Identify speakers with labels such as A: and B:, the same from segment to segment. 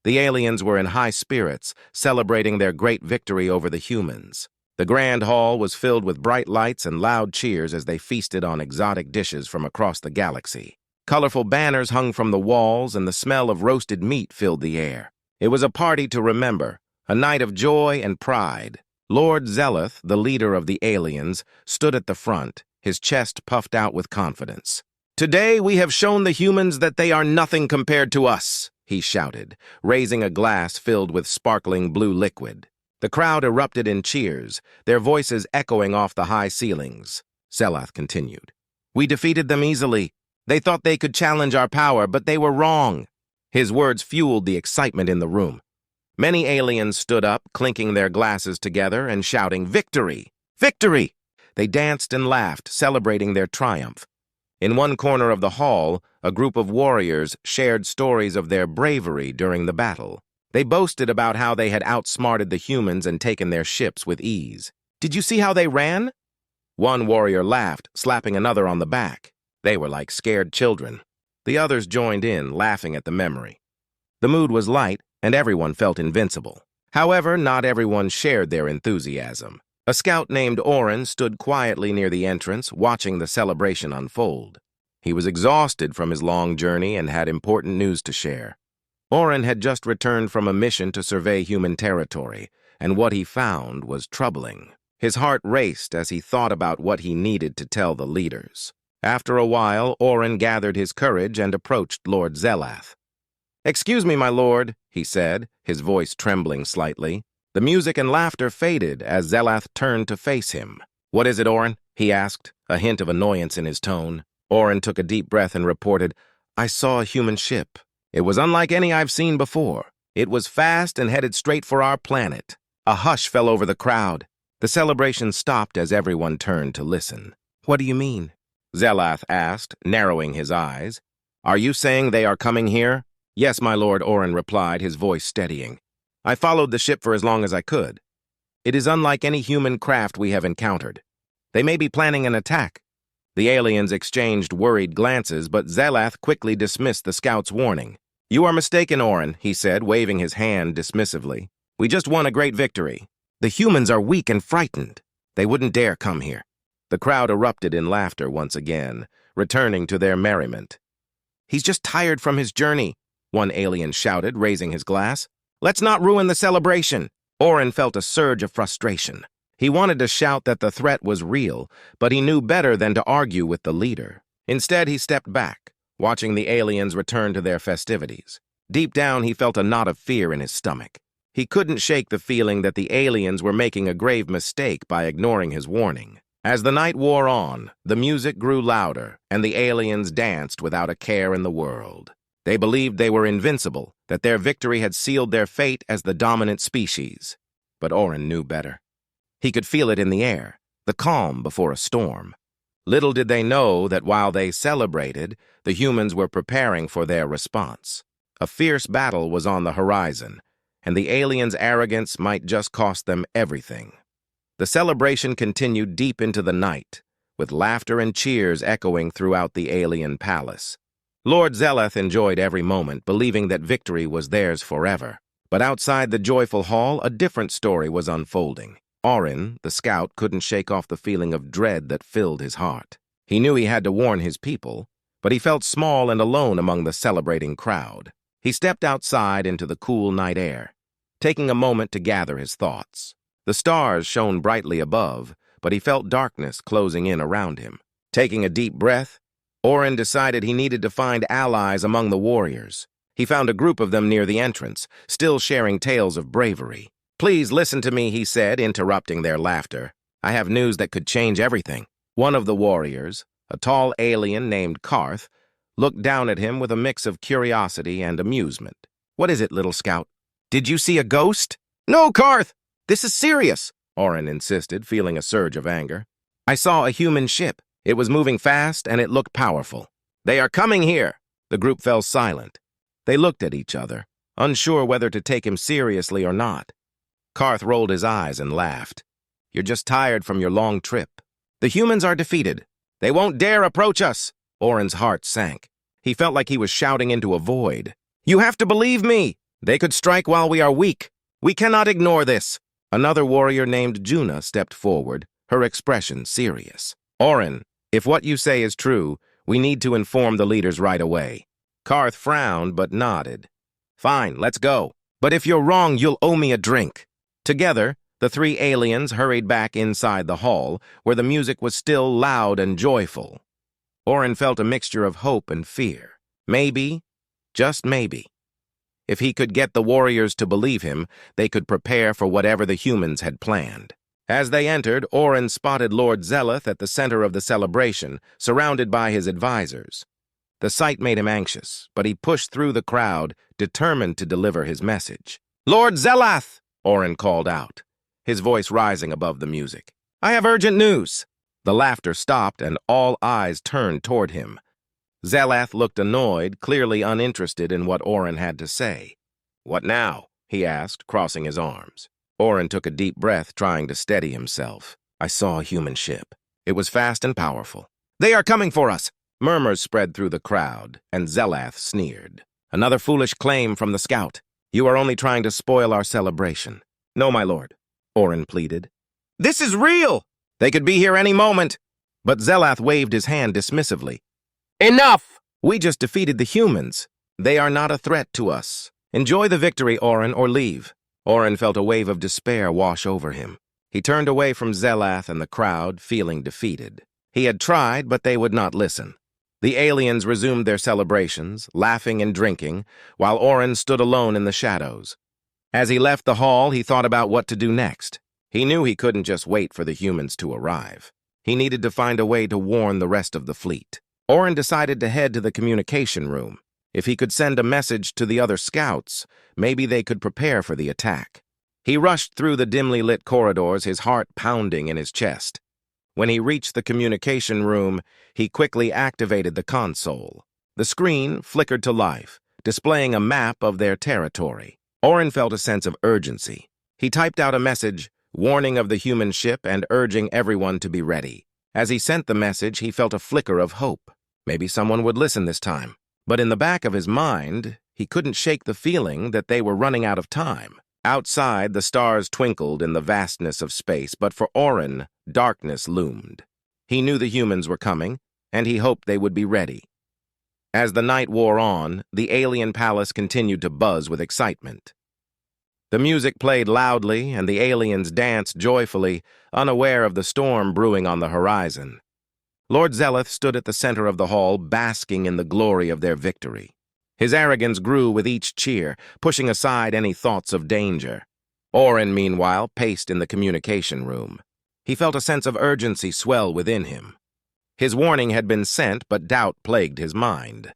A: The aliens were in high spirits, celebrating their great victory over the humans. The grand hall was filled with bright lights and loud cheers as they feasted on exotic dishes from across the galaxy. Colorful banners hung from the walls, and the smell of roasted meat filled the air. It was a party to remember, a night of joy and pride. Lord Zeleth, the leader of the aliens, stood at the front, his chest puffed out with confidence. "Today we have shown the humans that they are nothing compared to us," he shouted, raising a glass filled with sparkling blue liquid. The crowd erupted in cheers, their voices echoing off the high ceilings. Zeleth continued. "We defeated them easily. They thought they could challenge our power, but they were wrong." His words fueled the excitement in the room. Many aliens stood up, clinking their glasses together and shouting, "Victory! Victory!" They danced and laughed, celebrating their triumph. In one corner of the hall, a group of warriors shared stories of their bravery during the battle. They boasted about how they had outsmarted the humans and taken their ships with ease. "Did you see how they ran?" One warrior laughed, slapping another on the back. They were like scared children. The others joined in, laughing at the memory. The mood was light, and everyone felt invincible. However, not everyone shared their enthusiasm. A scout named Orin stood quietly near the entrance, watching the celebration unfold. He was exhausted from his long journey and had important news to share. Orin had just returned from a mission to survey human territory, and what he found was troubling. His heart raced as he thought about what he needed to tell the leaders. After a while, Orin gathered his courage and approached Lord Zeleth. "Excuse me, my lord," he said, his voice trembling slightly. The music and laughter faded as Zeleth turned to face him. "What is it, Orin?" he asked, a hint of annoyance in his tone. Orin took a deep breath and reported, "I saw a human ship. It was unlike any I've seen before. It was fast and headed straight for our planet." A hush fell over the crowd. The celebration stopped as everyone turned to listen. "What do you mean?" Zeleth asked, narrowing his eyes. "Are you saying they are coming here?" "Yes, my lord," Orin replied, his voice steadying. "I followed the ship for as long as I could. It is unlike any human craft we have encountered. They may be planning an attack." The aliens exchanged worried glances, but Zeleth quickly dismissed the scout's warning. "You are mistaken, Orin," he said, waving his hand dismissively. "We just won a great victory. The humans are weak and frightened. They wouldn't dare come here." The crowd erupted in laughter once again, returning to their merriment. "He's just tired from his journey," one alien shouted, raising his glass. "Let's not ruin the celebration." Orin felt a surge of frustration. He wanted to shout that the threat was real, but he knew better than to argue with the leader. Instead, he stepped back, watching the aliens return to their festivities. Deep down, he felt a knot of fear in his stomach. He couldn't shake the feeling that the aliens were making a grave mistake by ignoring his warning. As the night wore on, the music grew louder, and the aliens danced without a care in the world. They believed they were invincible, that their victory had sealed their fate as the dominant species. But Orin knew better. He could feel it in the air, the calm before a storm. Little did they know that while they celebrated, the humans were preparing for their response. A fierce battle was on the horizon, and the aliens' arrogance might just cost them everything. The celebration continued deep into the night, with laughter and cheers echoing throughout the alien palace. Lord Zeleth enjoyed every moment, believing that victory was theirs forever. But outside the joyful hall, a different story was unfolding. Orin, the scout, couldn't shake off the feeling of dread that filled his heart. He knew he had to warn his people, but he felt small and alone among the celebrating crowd. He stepped outside into the cool night air, taking a moment to gather his thoughts. The stars shone brightly above, but he felt darkness closing in around him. Taking a deep breath, Orin decided he needed to find allies among the warriors. He found a group of them near the entrance, still sharing tales of bravery. "Please listen to me," he said, interrupting their laughter. "I have news that could change everything." One of the warriors, a tall alien named Karth, looked down at him with a mix of curiosity and amusement. "What is it, little scout? Did you see a ghost?" "No, Karth! This is serious," Orin insisted, feeling a surge of anger. "I saw a human ship. It was moving fast, and it looked powerful." "They are coming here." The group fell silent. They looked at each other, unsure whether to take him seriously or not. Karth rolled his eyes and laughed. "You're just tired from your long trip. The humans are defeated. They won't dare approach us." Orin's heart sank. He felt like he was shouting into a void. "You have to believe me!" They could strike while we are weak. We cannot ignore this. Another warrior named Juna stepped forward, her expression serious. Orin, if what you say is true, we need to inform the leaders right away. Karth frowned but nodded. Fine, let's go. But if you're wrong, you'll owe me a drink. Together, the three aliens hurried back inside the hall, where the music was still loud and joyful. Orin felt a mixture of hope and fear. Maybe, just maybe, if he could get the warriors to believe him, they could prepare for whatever the humans had planned. As they entered, Orin spotted Lord Zeleth at the center of the celebration, surrounded by his advisors. The sight made him anxious, but he pushed through the crowd, determined to deliver his message. "Lord Zeleth!" Orin called out, his voice rising above the music. "I have urgent news." The laughter stopped, and all eyes turned toward him. Zeleth looked annoyed, clearly uninterested in what Orin had to say. "What now?" he asked, crossing his arms. Orin took a deep breath, trying to steady himself. "I saw a human ship. It was fast and powerful." "They are coming for us!" Murmurs spread through the crowd, and Zeleth sneered. "Another foolish claim from the scout. You are only trying to spoil our celebration." "No, my lord," Orin pleaded. "This is real! They could be here any moment." But Zeleth waved his hand dismissively. "Enough! We just defeated the humans. They are not a threat to us. Enjoy the victory, Orin, or leave." Orin felt a wave of despair wash over him. He turned away from Zeleth and the crowd, feeling defeated. He had tried, but they would not listen. The aliens resumed their celebrations, laughing and drinking, while Orin stood alone in the shadows. As he left the hall, he thought about what to do next. He knew he couldn't just wait for the humans to arrive. He needed to find a way to warn the rest of the fleet. Orin decided to head to the communication room. If he could send a message to the other scouts, maybe they could prepare for the attack. He rushed through the dimly lit corridors, his heart pounding in his chest. When he reached the communication room, he quickly activated the console. The screen flickered to life, displaying a map of their territory. Orin felt a sense of urgency. He typed out a message, warning of the human ship and urging everyone to be ready. As he sent the message, he felt a flicker of hope. Maybe someone would listen this time. But in the back of his mind, he couldn't shake the feeling that they were running out of time. Outside, the stars twinkled in the vastness of space, but for Orin, darkness loomed. He knew the humans were coming, and he hoped they would be ready. As the night wore on, the alien palace continued to buzz with excitement. The music played loudly, and the aliens danced joyfully, unaware of the storm brewing on the horizon. Lord Zeleth stood at the center of the hall, basking in the glory of their victory. His arrogance grew with each cheer, pushing aside any thoughts of danger. Orin, meanwhile, paced in the communication room. He felt a sense of urgency swell within him. His warning had been sent, but doubt plagued his mind.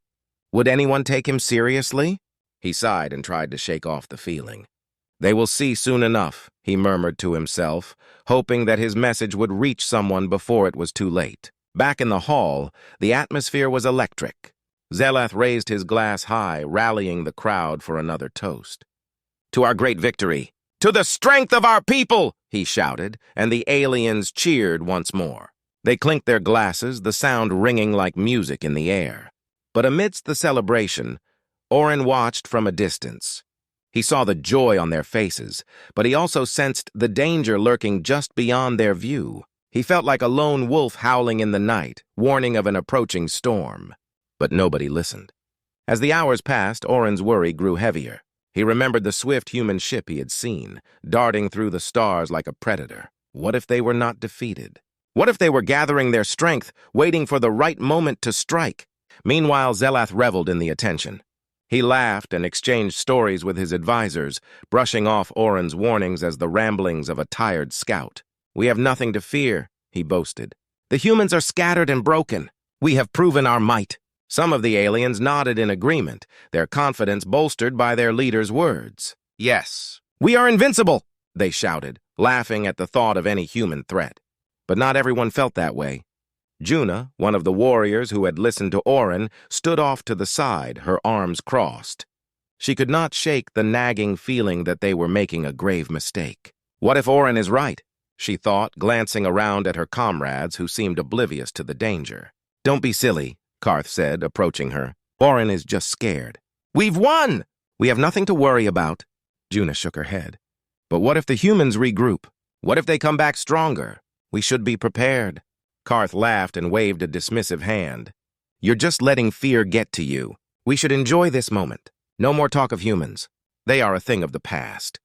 A: Would anyone take him seriously? He sighed and tried to shake off the feeling. "They will see soon enough," he murmured to himself, hoping that his message would reach someone before it was too late. Back in the hall, the atmosphere was electric. Zeleth raised his glass high, rallying the crowd for another toast. "To our great victory! To the strength of our people!" he shouted, and the aliens cheered once more. They clinked their glasses, the sound ringing like music in the air. But amidst the celebration, Orin watched from a distance. He saw the joy on their faces, but he also sensed the danger lurking just beyond their view. He felt like a lone wolf howling in the night, warning of an approaching storm. But nobody listened. As the hours passed, Orin's worry grew heavier. He remembered the swift human ship he had seen, darting through the stars like a predator. What if they were not defeated? What if they were gathering their strength, waiting for the right moment to strike? Meanwhile, Zeleth reveled in the attention. He laughed and exchanged stories with his advisors, brushing off Orin's warnings as the ramblings of a tired scout. "We have nothing to fear," he boasted. "The humans are scattered and broken. We have proven our might." Some of the aliens nodded in agreement, their confidence bolstered by their leader's words. "Yes, we are invincible," they shouted, laughing at the thought of any human threat. But not everyone felt that way. Juna, one of the warriors who had listened to Orin, stood off to the side, her arms crossed. She could not shake the nagging feeling that they were making a grave mistake. What if Orin is right? She thought, glancing around at her comrades who seemed oblivious to the danger. "Don't be silly," Karth said, approaching her. "Orin is just scared." "We've won!" We have nothing to worry about. Juna shook her head. But what if the humans regroup? What if they come back stronger? We should be prepared. Karth laughed and waved a dismissive hand. You're just letting fear get to you. We should enjoy this moment. No more talk of humans. They are a thing of the past.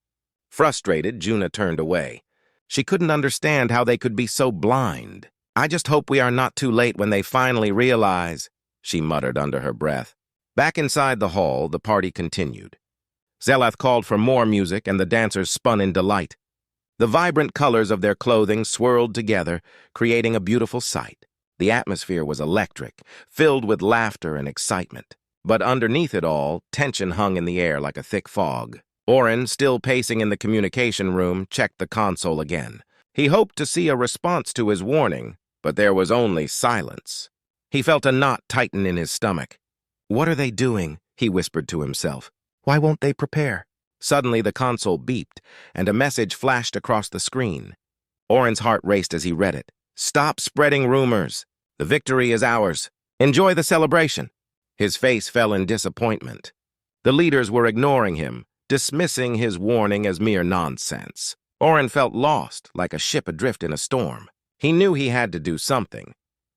A: Frustrated, Juna turned away. She couldn't understand how they could be so blind. I just hope we are not too late when they finally realize, she muttered under her breath. Back inside the hall, the party continued. Zeleth called for more music, and the dancers spun in delight. The vibrant colors of their clothing swirled together, creating a beautiful sight. The atmosphere was electric, filled with laughter and excitement. But underneath it all, tension hung in the air like a thick fog. Orin, still pacing in the communication room, checked the console again. He hoped to see a response to his warning, but there was only silence. He felt a knot tighten in his stomach. What are they doing? He whispered to himself. Why won't they prepare? Suddenly the console beeped, and a message flashed across the screen. Orin's heart raced as he read it. Stop spreading rumors. The victory is ours. Enjoy the celebration. His face fell in disappointment. The leaders were ignoring him, dismissing his warning as mere nonsense. Orin felt lost, like a ship adrift in a storm. He knew he had to do something,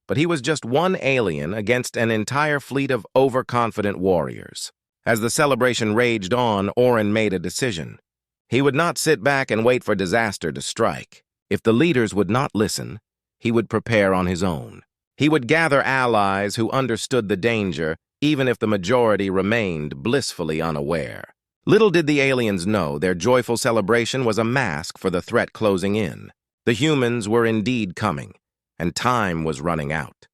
A: but he was just one alien against an entire fleet of overconfident warriors. As the celebration raged on, Orin made a decision. He would not sit back and wait for disaster to strike. If the leaders would not listen, he would prepare on his own. He would gather allies who understood the danger, even if the majority remained blissfully unaware. Little did the aliens know their joyful celebration was a mask for the threat closing in. The humans were indeed coming, and time was running out.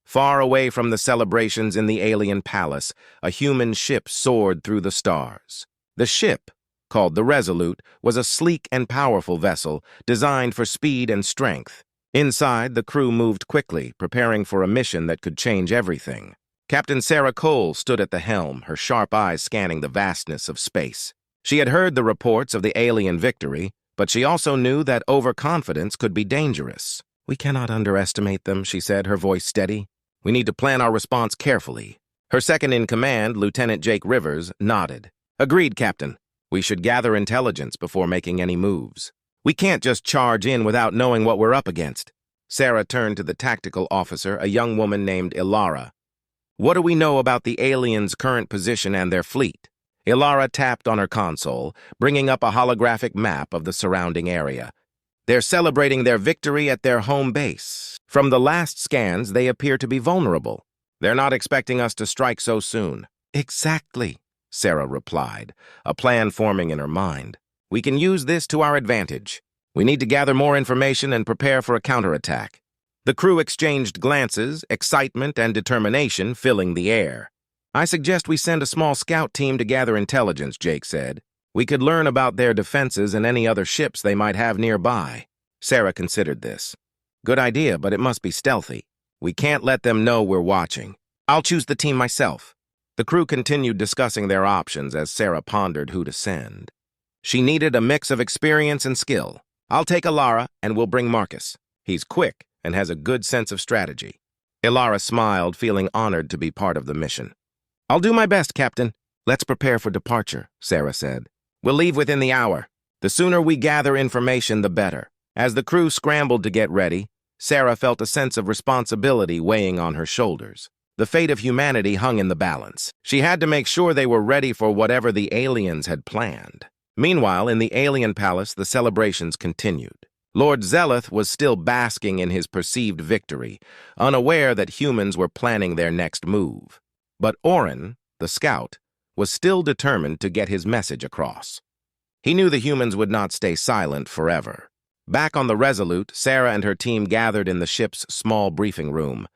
A: Far away from the celebrations in the alien palace, a human ship soared through the stars. The ship, called the Resolute, was a sleek and powerful vessel designed for speed and strength. Inside, the crew moved quickly, preparing for a mission that could change everything. Captain Sarah Cole stood at the helm, her sharp eyes scanning the vastness of space. She had heard the reports of the alien victory, but she also knew that overconfidence could be dangerous. We cannot underestimate them, she said, her voice steady. We need to plan our response carefully. Her second-in-command, Lieutenant Jake Rivers, nodded. Agreed, Captain. We should gather intelligence before making any moves. We can't just charge in without knowing what we're up against. Sarah turned to the tactical officer, a young woman named Ilara. What do we know about the aliens' current position and their fleet? Ilara tapped on her console, bringing up a holographic map of the surrounding area. They're celebrating their victory at their home base. From the last scans, they appear to be vulnerable. They're not expecting us to strike so soon. Exactly, Sarah replied, a plan forming in her mind. We can use this to our advantage. We need to gather more information and prepare for a counterattack. The crew exchanged glances, excitement and determination filling the air. I suggest we send a small scout team to gather intelligence, Jake said. We could learn about their defenses and any other ships they might have nearby. Sarah considered this. Good idea, but it must be stealthy. We can't let them know we're watching. I'll choose the team myself. The crew continued discussing their options as Sarah pondered who to send. She needed a mix of experience and skill. I'll take Ilara, and we'll bring Marcus. He's quick and has a good sense of strategy. Ilara smiled, feeling honored to be part of the mission. I'll do my best, Captain. Let's prepare for departure, Sarah said. We'll leave within the hour. The sooner we gather information, the better. As the crew scrambled to get ready, Sarah felt a sense of responsibility weighing on her shoulders. The fate of humanity hung in the balance. She had to make sure they were ready for whatever the aliens had planned. Meanwhile, in the alien palace, the celebrations continued. Lord Zeleth was still basking in his perceived victory, unaware that humans were planning their next move. But Orin, the scout, was still determined to get his message across. He knew the humans would not stay silent forever. Back on the Resolute, Sarah and her team gathered in the ship's small briefing room.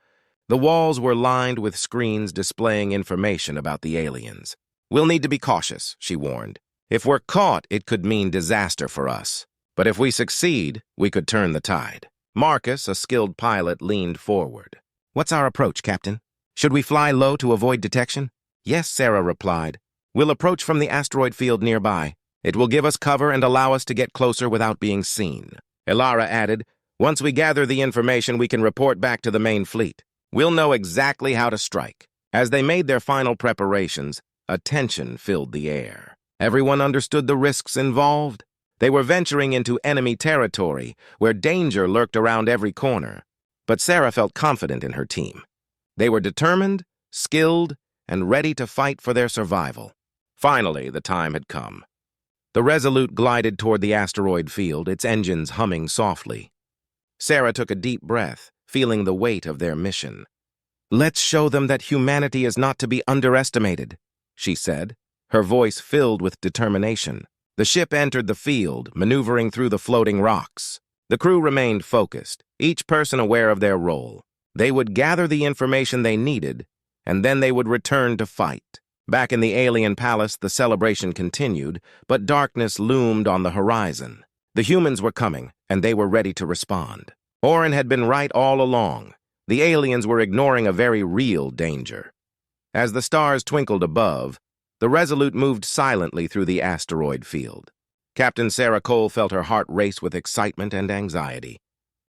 A: The walls were lined with screens displaying information about the aliens. We'll need to be cautious, she warned. If we're caught, it could mean disaster for us. But if we succeed, we could turn the tide. Marcus, a skilled pilot, leaned forward. What's our approach, Captain? Should we fly low to avoid detection? Yes, Sarah replied. We'll approach from the asteroid field nearby. It will give us cover and allow us to get closer without being seen. Ilara added, once we gather the information, we can report back to the main fleet. We'll know exactly how to strike. As they made their final preparations, A tension filled the air. Everyone understood the risks involved. They were venturing into enemy territory, where danger lurked around every corner. But Sarah felt confident in her team. They were determined, skilled, and ready to fight for their survival. Finally, the time had come. The Resolute glided toward the asteroid field, its engines humming softly. Sarah took a deep breath, feeling the weight of their mission. "Let's show them that humanity is not to be underestimated," she said, her voice filled with determination. The ship entered the field, maneuvering through the floating rocks. The crew remained focused, each person aware of their role. They would gather the information they needed, and then they would return to fight. Back in the alien palace, the celebration continued, but darkness loomed on the horizon. The humans were coming, and they were ready to respond. Orin had been right all along. The aliens were ignoring a very real danger. As the stars twinkled above, the Resolute moved silently through the asteroid field. Captain Sarah Cole felt her heart race with excitement and anxiety.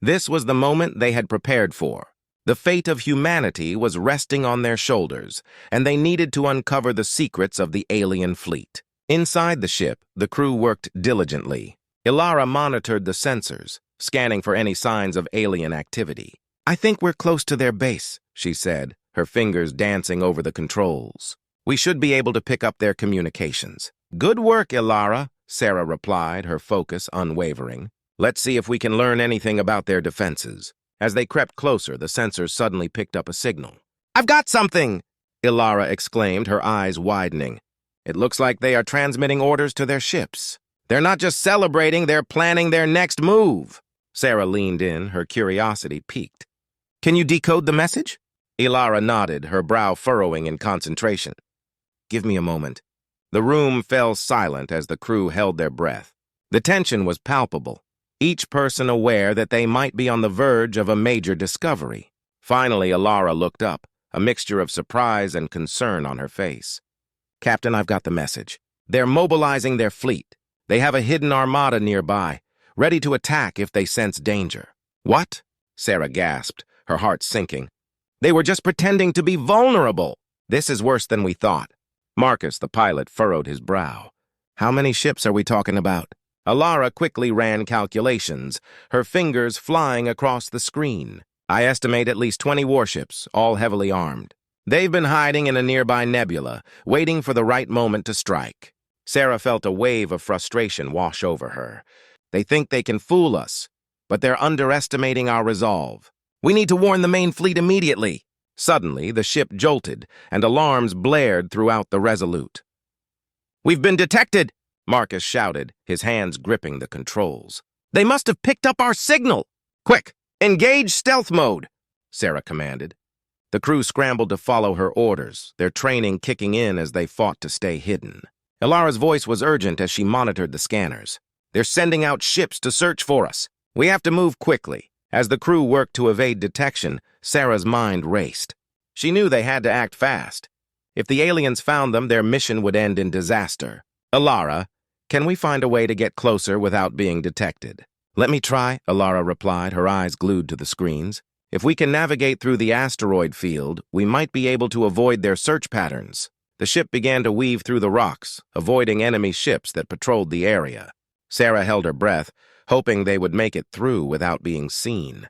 A: This was the moment they had prepared for. The fate of humanity was resting on their shoulders, and they needed to uncover the secrets of the alien fleet. Inside the ship, the crew worked diligently. Ilara monitored the sensors, scanning for any signs of alien activity. "I think we're close to their base," she said, her fingers dancing over the controls. "We should be able to pick up their communications." "Good work, Ilara," Sarah replied, her focus unwavering. "Let's see if we can learn anything about their defenses." As they crept closer, the sensors suddenly picked up a signal. "I've got something!" Ilara exclaimed, her eyes widening. "It looks like they are transmitting orders to their ships. They're not just celebrating, they're planning their next move." Sarah leaned in, her curiosity piqued. "Can you decode the message?" Ilara nodded, her brow furrowing in concentration. "Give me a moment." The room fell silent as the crew held their breath. The tension was palpable, each person aware that they might be on the verge of a major discovery. Finally, Ilara looked up, a mixture of surprise and concern on her face. "Captain, I've got the message. They're mobilizing their fleet. They have a hidden armada nearby, ready to attack if they sense danger." "What?" Sarah gasped, her heart sinking. "They were just pretending to be vulnerable. This is worse than we thought." Marcus, the pilot, furrowed his brow. "How many ships are we talking about?" Ilara quickly ran calculations, her fingers flying across the screen. "I estimate at least 20 warships, all heavily armed. They've been hiding in a nearby nebula, waiting for the right moment to strike." Sarah felt a wave of frustration wash over her. "They think they can fool us, but they're underestimating our resolve. We need to warn the main fleet immediately." Suddenly, the ship jolted, and alarms blared throughout the Resolute. "We've been detected!" Marcus shouted, his hands gripping the controls. "They must have picked up our signal!" "Quick, engage stealth mode!" Sarah commanded. The crew scrambled to follow her orders, their training kicking in as they fought to stay hidden. Ilara's voice was urgent as she monitored the scanners. "They're sending out ships to search for us. We have to move quickly." As the crew worked to evade detection, Sarah's mind raced. She knew they had to act fast. If the aliens found them, their mission would end in disaster. "Ilara, can we find a way to get closer without being detected?" "Let me try," Ilara replied, her eyes glued to the screens. "If we can navigate through the asteroid field, we might be able to avoid their search patterns." The ship began to weave through the rocks, avoiding enemy ships that patrolled the area. Sarah held her breath, hoping they would make it through without being seen.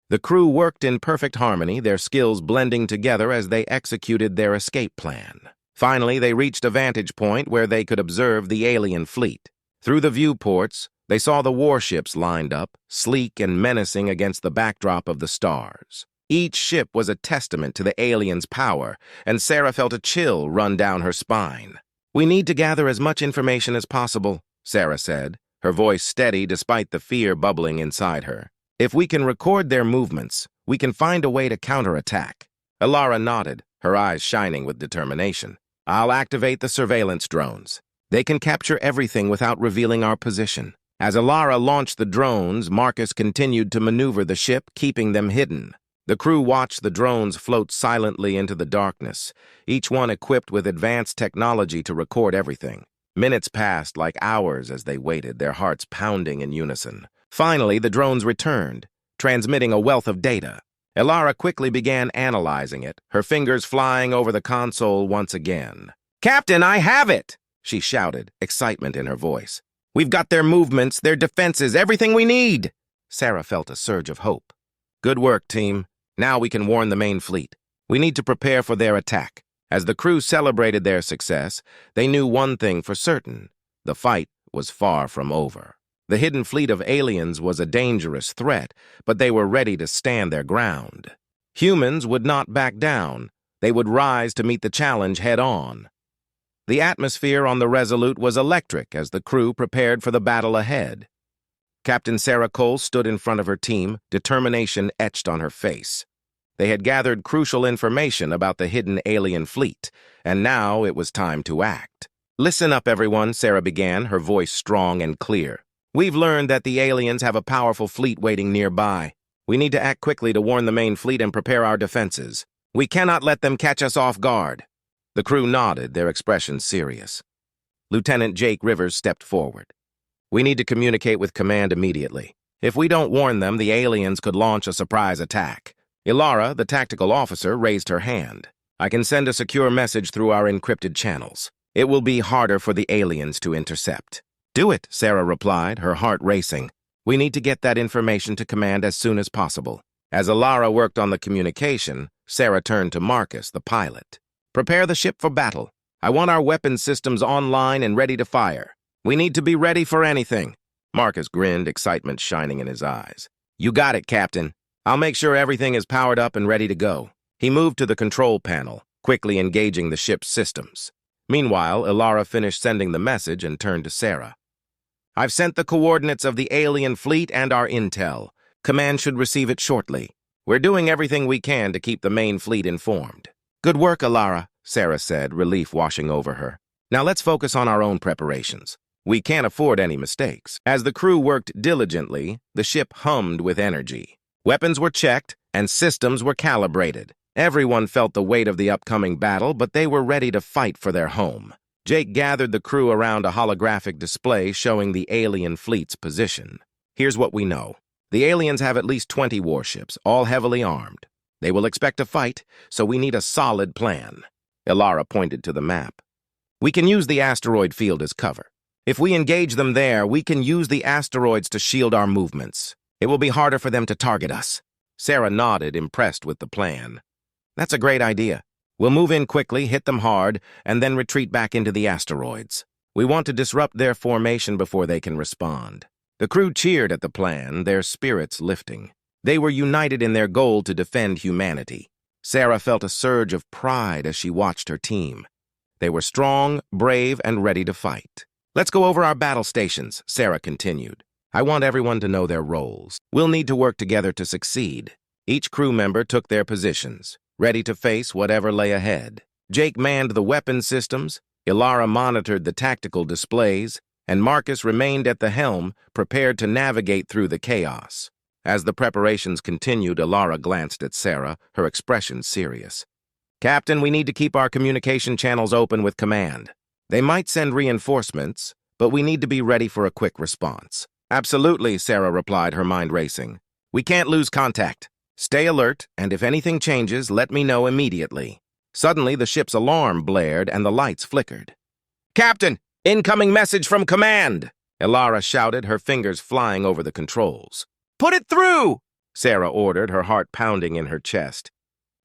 A: The crew worked in perfect harmony, their skills blending together as they executed their escape plan. Finally, they reached a vantage point where they could observe the alien fleet. Through the viewports, they saw the warships lined up, sleek and menacing against the backdrop of the stars. Each ship was a testament to the aliens' power, and Sarah felt a chill run down her spine. "We need to gather as much information as possible," Sarah said, her voice steady despite the fear bubbling inside her. "If we can record their movements, we can find a way to counterattack." Ilara nodded, her eyes shining with determination. "I'll activate the surveillance drones. They can capture everything without revealing our position." As Ilara launched the drones, Marcus continued to maneuver the ship, keeping them hidden. The crew watched the drones float silently into the darkness, each one equipped with advanced technology to record everything. Minutes passed like hours as they waited, their hearts pounding in unison. Finally, the drones returned, transmitting a wealth of data. Ilara quickly began analyzing it, her fingers flying over the console once again. "Captain, I have it!" she shouted, excitement in her voice. "We've got their movements, their defenses, everything we need!" Sarah felt a surge of hope. "Good work, team. Now we can warn the main fleet. We need to prepare for their attack." As the crew celebrated their success, they knew one thing for certain. The fight was far from over. The hidden fleet of aliens was a dangerous threat, but they were ready to stand their ground. Humans would not back down. They would rise to meet the challenge head-on. The atmosphere on the Resolute was electric as the crew prepared for the battle ahead. Captain Sarah Cole stood in front of her team, determination etched on her face. They had gathered crucial information about the hidden alien fleet, and now it was time to act. "Listen up, everyone," Sarah began, her voice strong and clear. "We've learned that the aliens have a powerful fleet waiting nearby. We need to act quickly to warn the main fleet and prepare our defenses. We cannot let them catch us off guard." The crew nodded, their expressions serious. Lieutenant Jake Rivers stepped forward. "We need to communicate with command immediately. If we don't warn them, the aliens could launch a surprise attack." Ilara, the tactical officer, raised her hand. "I can send a secure message through our encrypted channels. It will be harder for the aliens to intercept." "Do it," Sarah replied, her heart racing. "We need to get that information to command as soon as possible." As Ilara worked on the communication, Sarah turned to Marcus, the pilot. "Prepare the ship for battle. I want our weapon systems online and ready to fire. We need to be ready for anything." Marcus grinned, excitement shining in his eyes. "You got it, Captain. I'll make sure everything is powered up and ready to go." He moved to the control panel, quickly engaging the ship's systems. Meanwhile, Ilara finished sending the message and turned to Sarah. "I've sent the coordinates of the alien fleet and our intel. Command should receive it shortly. We're doing everything we can to keep the main fleet informed." "Good work, Ilara," Sarah said, relief washing over her. "Now let's focus on our own preparations. We can't afford any mistakes." As the crew worked diligently, the ship hummed with energy. Weapons were checked, and systems were calibrated. Everyone felt the weight of the upcoming battle, but they were ready to fight for their home. Jake gathered the crew around a holographic display showing the alien fleet's position. "Here's what we know. The aliens have at least 20 warships, all heavily armed. They will expect a fight, so we need a solid plan." Ilara pointed to the map. "We can use the asteroid field as cover. If we engage them there, we can use the asteroids to shield our movements. It will be harder for them to target us." Sarah nodded, impressed with the plan. "That's a great idea. We'll move in quickly, hit them hard, and then retreat back into the asteroids. We want to disrupt their formation before they can respond." The crew cheered at the plan, their spirits lifting. They were united in their goal to defend humanity. Sarah felt a surge of pride as she watched her team. They were strong, brave, and ready to fight. "Let's go over our battle stations," Sarah continued. "I want everyone to know their roles. We'll need to work together to succeed." Each crew member took their positions, ready to face whatever lay ahead. Jake manned the weapon systems, Ilara monitored the tactical displays, and Marcus remained at the helm, prepared to navigate through the chaos. As the preparations continued, Ilara glanced at Sarah, her expression serious. "Captain, we need to keep our communication channels open with command. They might send reinforcements, but we need to be ready for a quick response." "Absolutely," Sarah replied, her mind racing. "We can't lose contact. Stay alert, and if anything changes, let me know immediately." Suddenly, the ship's alarm blared and the lights flickered. "Captain, incoming message from command!" Ilara shouted, her fingers flying over the controls. "Put it through!" Sarah ordered, her heart pounding in her chest.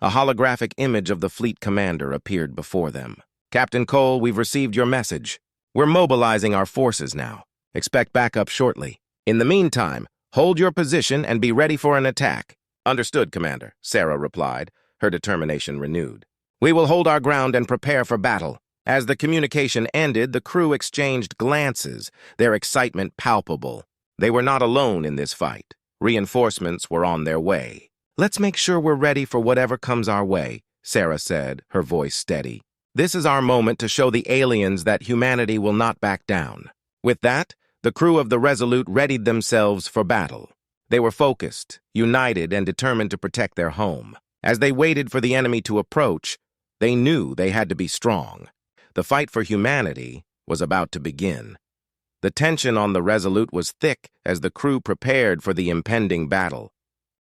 A: A holographic image of the fleet commander appeared before them. "Captain Cole, we've received your message. We're mobilizing our forces now. Expect backup shortly. In the meantime, hold your position and be ready for an attack." "Understood, Commander," Sarah replied, her determination renewed. "We will hold our ground and prepare for battle." As the communication ended, the crew exchanged glances, their excitement palpable. They were not alone in this fight. Reinforcements were on their way. "Let's make sure we're ready for whatever comes our way," Sarah said, her voice steady. "This is our moment to show the aliens that humanity will not back down." With that, the crew of the Resolute readied themselves for battle. They were focused, united, and determined to protect their home. As they waited for the enemy to approach, they knew they had to be strong. The fight for humanity was about to begin. The tension on the Resolute was thick as the crew prepared for the impending battle.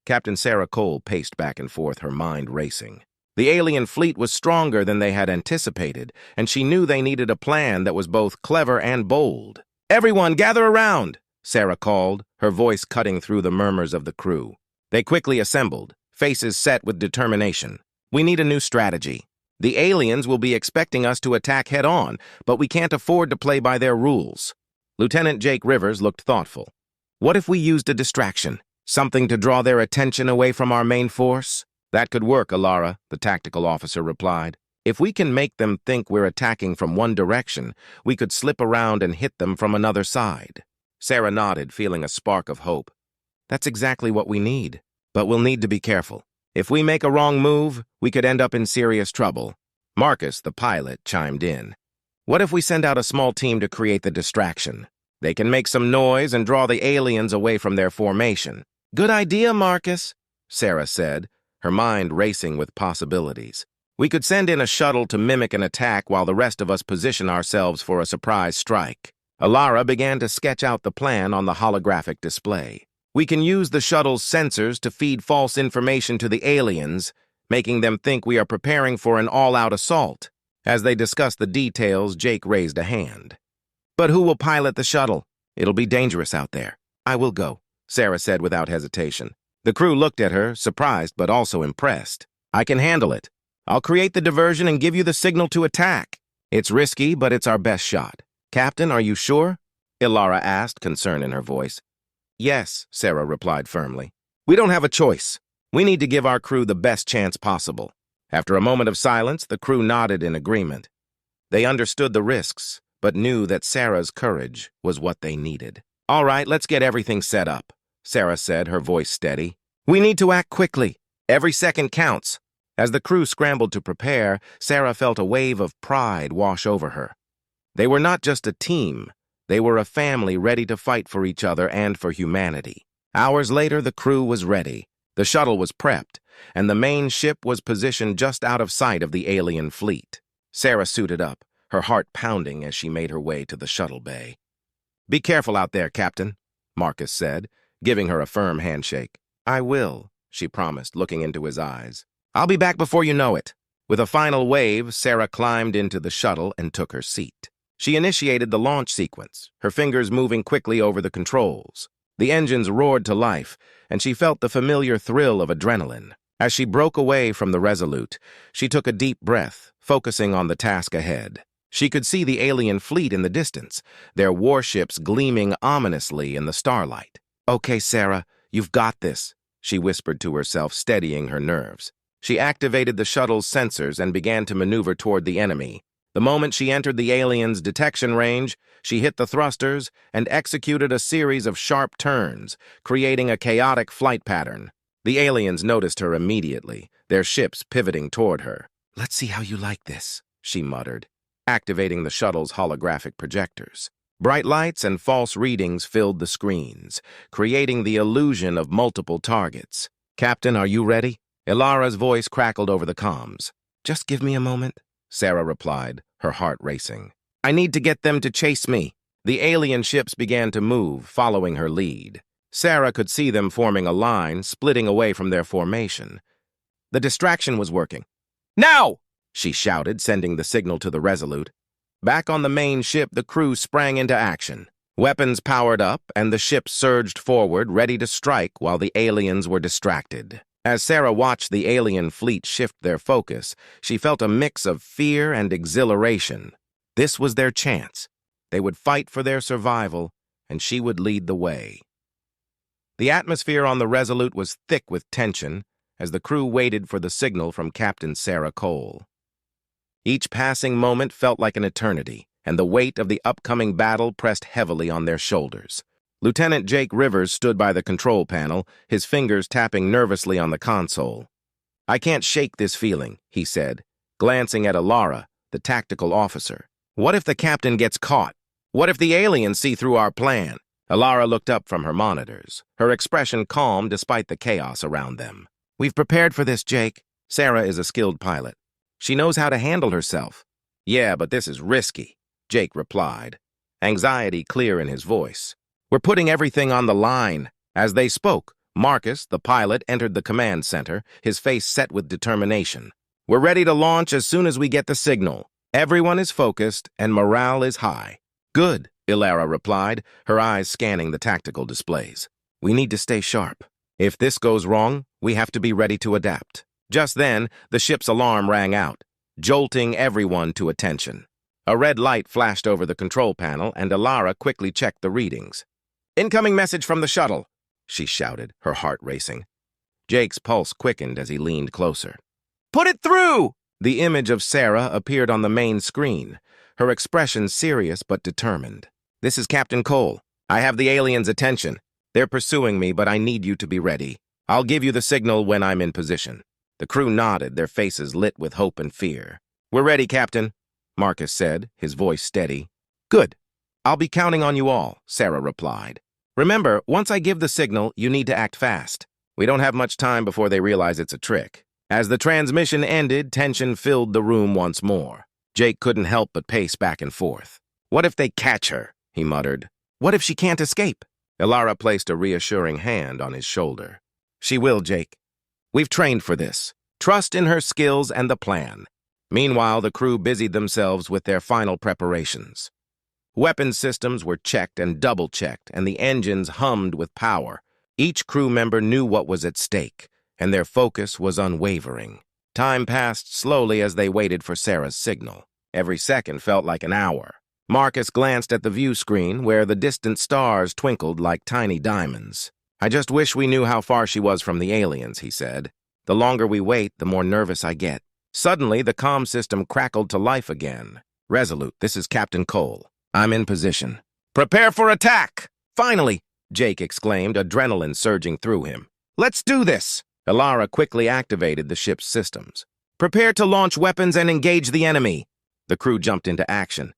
A: Captain Sarah Cole paced back and forth, her mind racing. The alien fleet was stronger than they had anticipated, and she knew they needed a plan that was both clever and bold. "Everyone, gather around!" Sarah called, her voice cutting through the murmurs of the crew. They quickly assembled, faces set with determination. "We need a new strategy. The aliens will be expecting us to attack head-on, but we can't afford to play by their rules." Lieutenant Jake Rivers looked thoughtful. "What if we used a distraction? Something to draw their attention away from our main force?" "That could work, Alara," the tactical officer replied. "If we can make them think we're attacking from one direction, we could slip around and hit them from another side." Sarah nodded, feeling a spark of hope. "That's exactly what we need, but we'll need to be careful. If we make a wrong move, we could end up in serious trouble." Marcus, the pilot, chimed in. "What if we send out a small team to create the distraction? They can make some noise and draw the aliens away from their formation." "Good idea, Marcus," Sarah said, her mind racing with possibilities. "We could send in a shuttle to mimic an attack while the rest of us position ourselves for a surprise strike." Alara began to sketch out the plan on the holographic display. "We can use the shuttle's sensors to feed false information to the aliens, making them think we are preparing for an all-out assault." As they discussed the details, Jake raised a hand. "But who will pilot the shuttle? It'll be dangerous out there." "I will go," Sarah said without hesitation. The crew looked at her, surprised but also impressed. "I can handle it. I'll create the diversion and give you the signal to attack. It's risky, but it's our best shot." "Captain, are you sure?" Ilara asked, concern in her voice. "Yes," Sarah replied firmly. "We don't have a choice. We need to give our crew the best chance possible." After a moment of silence, the crew nodded in agreement. They understood the risks, but knew that Sarah's courage was what they needed. "All right, let's get everything set up," Sarah said, her voice steady. "We need to act quickly. Every second counts." As the crew scrambled to prepare, Sarah felt a wave of pride wash over her. They were not just a team. They were a family ready to fight for each other and for humanity. Hours later, the crew was ready. The shuttle was prepped, and the main ship was positioned just out of sight of the alien fleet. Sarah suited up, her heart pounding as she made her way to the shuttle bay. "Be careful out there, Captain," Marcus said, giving her a firm handshake. "I will," she promised, looking into his eyes. "I'll be back before you know it." With a final wave, Sarah climbed into the shuttle and took her seat. She initiated the launch sequence, her fingers moving quickly over the controls. The engines roared to life, and she felt the familiar thrill of adrenaline. As she broke away from the Resolute, she took a deep breath, focusing on the task ahead. She could see the alien fleet in the distance, their warships gleaming ominously in the starlight. "Okay, Sarah, you've got this," she whispered to herself, steadying her nerves. She activated the shuttle's sensors and began to maneuver toward the enemy. The moment she entered the aliens' detection range, she hit the thrusters and executed a series of sharp turns, creating a chaotic flight pattern. The aliens noticed her immediately, their ships pivoting toward her. "Let's see how you like this," she muttered, activating the shuttle's holographic projectors. Bright lights and false readings filled the screens, creating the illusion of multiple targets. "Captain, are you ready?" Ilara's voice crackled over the comms. "Just give me a moment," Sarah replied, her heart racing. "I need to get them to chase me." The alien ships began to move, following her lead. Sarah could see them forming a line, splitting away from their formation. The distraction was working. "Now!" she shouted, sending the signal to the Resolute. Back on the main ship, the crew sprang into action. Weapons powered up, and the ship surged forward, ready to strike while the aliens were distracted. As Sarah watched the alien fleet shift their focus, she felt a mix of fear and exhilaration. This was their chance. They would fight for their survival, and she would lead the way. The atmosphere on the Resolute was thick with tension as the crew waited for the signal from Captain Sarah Cole. Each passing moment felt like an eternity, and the weight of the upcoming battle pressed heavily on their shoulders. Lieutenant Jake Rivers stood by the control panel, his fingers tapping nervously on the console. "I can't shake this feeling," he said, glancing at Alara, the tactical officer. "What if the captain gets caught? What if the aliens see through our plan?" Alara looked up from her monitors, her expression calm despite the chaos around them. "We've prepared for this, Jake. Sarah is a skilled pilot. She knows how to handle herself." "Yeah, but this is risky," Jake replied, anxiety clear in his voice. "We're putting everything on the line." As they spoke, Marcus, the pilot, entered the command center, his face set with determination. We're ready to launch as soon as we get the signal. Everyone is focused and morale is high. Good, Ilara replied, her eyes scanning the tactical displays. We need to stay sharp. If this goes wrong, we have to be ready to adapt. Just then, the ship's alarm rang out, jolting everyone to attention. A red light flashed over the control panel, and Ilara quickly checked the readings. "Incoming message from the shuttle," she shouted, her heart racing. Jake's pulse quickened as he leaned closer. "Put it through!" The image of Sarah appeared on the main screen, her expression serious but determined. "This is Captain Cole. I have the aliens' attention. They're pursuing me, but I need you to be ready. I'll give you the signal when I'm in position." The crew nodded, their faces lit with hope and fear. "We're ready, Captain," Marcus said, his voice steady. "Good. I'll be counting on you all," Sarah replied. "Remember, once I give the signal, you need to act fast. We don't have much time before they realize it's a trick." As the transmission ended, tension filled the room once more. Jake couldn't help but pace back and forth. "What if they catch her?" he muttered. "What if she can't escape?" Ilara placed a reassuring hand on his shoulder. "She will, Jake. We've trained for this. Trust in her skills and the plan." Meanwhile, the crew busied themselves with their final preparations. Weapons systems were checked and double-checked, and the engines hummed with power. Each crew member knew what was at stake, and their focus was unwavering. Time passed slowly as they waited for Sarah's signal. Every second felt like an hour. Marcus glanced at the view screen, where the distant stars twinkled like tiny diamonds. "I just wish we knew how far she was from the aliens," he said. "The longer we wait, the more nervous I get." Suddenly, the comm system crackled to life again. "Resolute, this is Captain Cole. I'm in position." "Prepare for attack!" "Finally!" Jake exclaimed, adrenaline surging through him. "Let's do this!" Ilara quickly activated the ship's systems. "Prepare to launch weapons and engage the enemy." The crew jumped into action.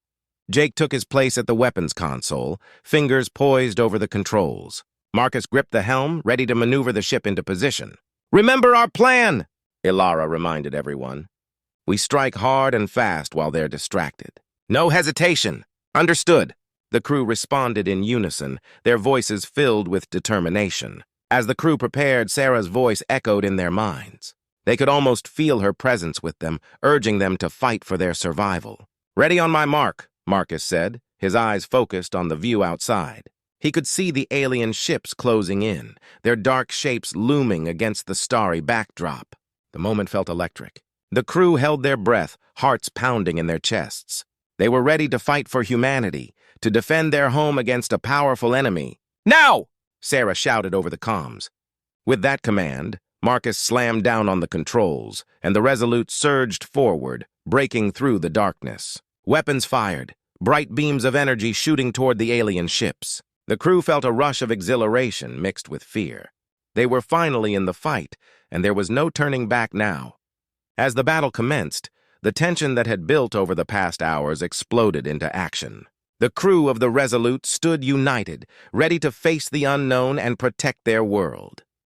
A: Jake took his place at the weapons console, fingers poised over the controls. Marcus gripped the helm, ready to maneuver the ship into position. "Remember our plan!" Ilara reminded everyone. "We strike hard and fast while they're distracted. No hesitation. Understood." The crew responded in unison, their voices filled with determination. As the crew prepared, Sarah's voice echoed in their minds. They could almost feel her presence with them, urging them to fight for their survival. "Ready on my mark," Marcus said, his eyes focused on the view outside. He could see the alien ships closing in, their dark shapes looming against the starry backdrop. The moment felt electric. The crew held their breath, hearts pounding in their chests. They were ready to fight for humanity, to defend their home against a powerful enemy. "Now!" Sarah shouted over the comms. With that command, Marcus slammed down on the controls, and the Resolute surged forward, breaking through the darkness. Weapons fired, bright beams of energy shooting toward the alien ships. The crew felt a rush of exhilaration mixed with fear. They were finally in the fight, and there was no turning back now. As the battle commenced, the tension that had built over the past hours exploded into action. The crew of the Resolute stood united, ready to face the unknown and protect their world.